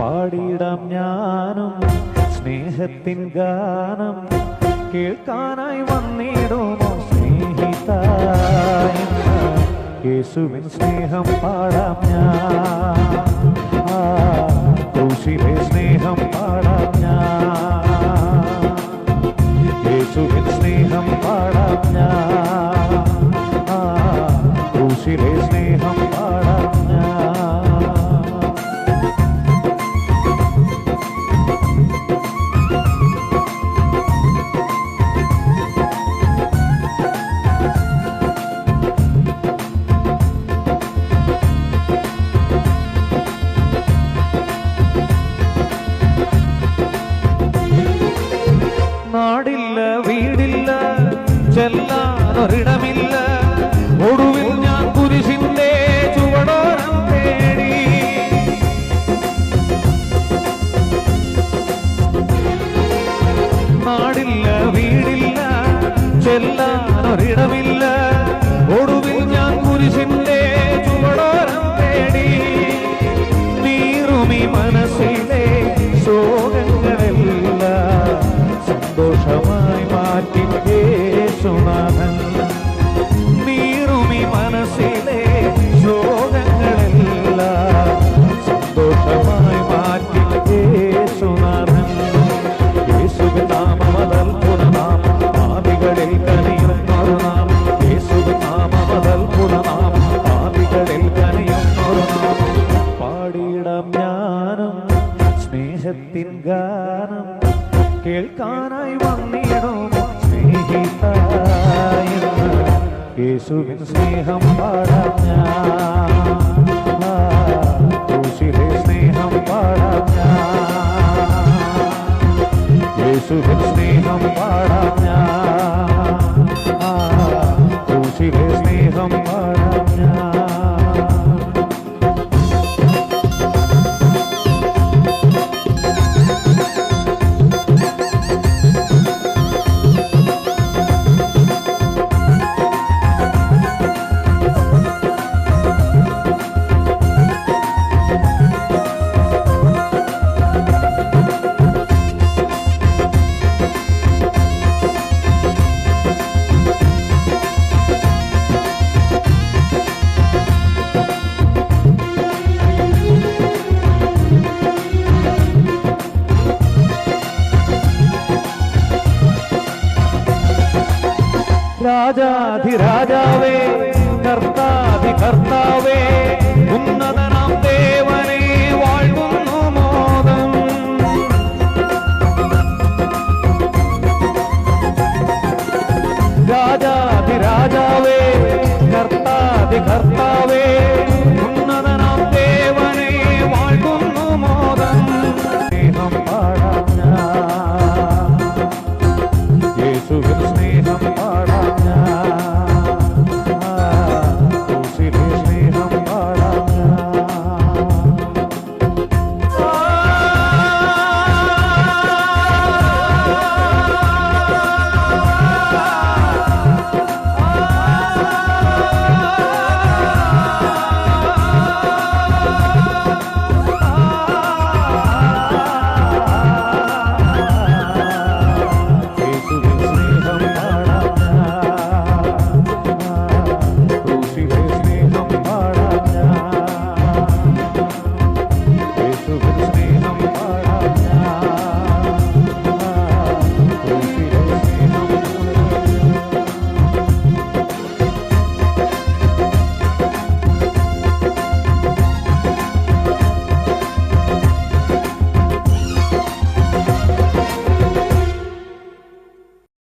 പാടിയിടാം ഞാനും സ്നേഹത്തിൻ ഗാനം കേൾക്കാനായി വന്നിടുമോ സ്നേഹിത യേശുവിൻ സ്നേഹം പാടാം ഞാൻ ക്രൂശിലെ സ്നേഹം പാടാം ഞാൻ യേശുവിൻ സ്നേഹം പാടാം ഞാൻ ക്രൂശിലെ സ്നേഹം പാടാം ഞാൻ നാടില്ല വീടില്ല ചെല്ലാനൊരിടമില്ല ഒടുവിൽ ഞാൻ കുരിശിന്റെ ചുവടോരം തേടി നാടില്ല വീടില്ല ചെല്ലാനൊരിടമില്ല ഒടുവിൽ ഞാൻ കുരിശിന്റെ ചുവടോരം തേടി നീറുമി മനസ്സിലെ ശോകങ്ങളെല്ലാം സന്തോഷമായി മാറ്റി യേശുനാഥൻ നീറുമി മനസ്സിലെ ശോകങ്ങളെല്ലാം സന്തോഷമായി മാറ്റി യേശുനാഥൻ യേശുവിൻ നാമമതൽ പുനനാമം പാപികളിൽ കനിയുന്നൊരു നാമം യേശുവിൻ നാമമതൽ പുനനാമം പാപികളിൽ കനിയുന്നൊരു നാമം പാടിയിടാം ഞാനും സ്നേഹത്തിൻ ഗാനം കേൾക്കാനായി വന്നിടുമോ സ്നേഹിത യേശുവിൻ സ്നേഹം പാടാം ഞാൻ ക്രൂശിലെ സ്നേഹം പാടാം ഞാൻ യേശുവിൻ സ്നേഹം പാടാം ഞാൻ ക്രൂശിലെ സ്നേഹം പാടാം ഞാൻ രാജാധിരാജാവേ കർത്താധി കർത്താവേ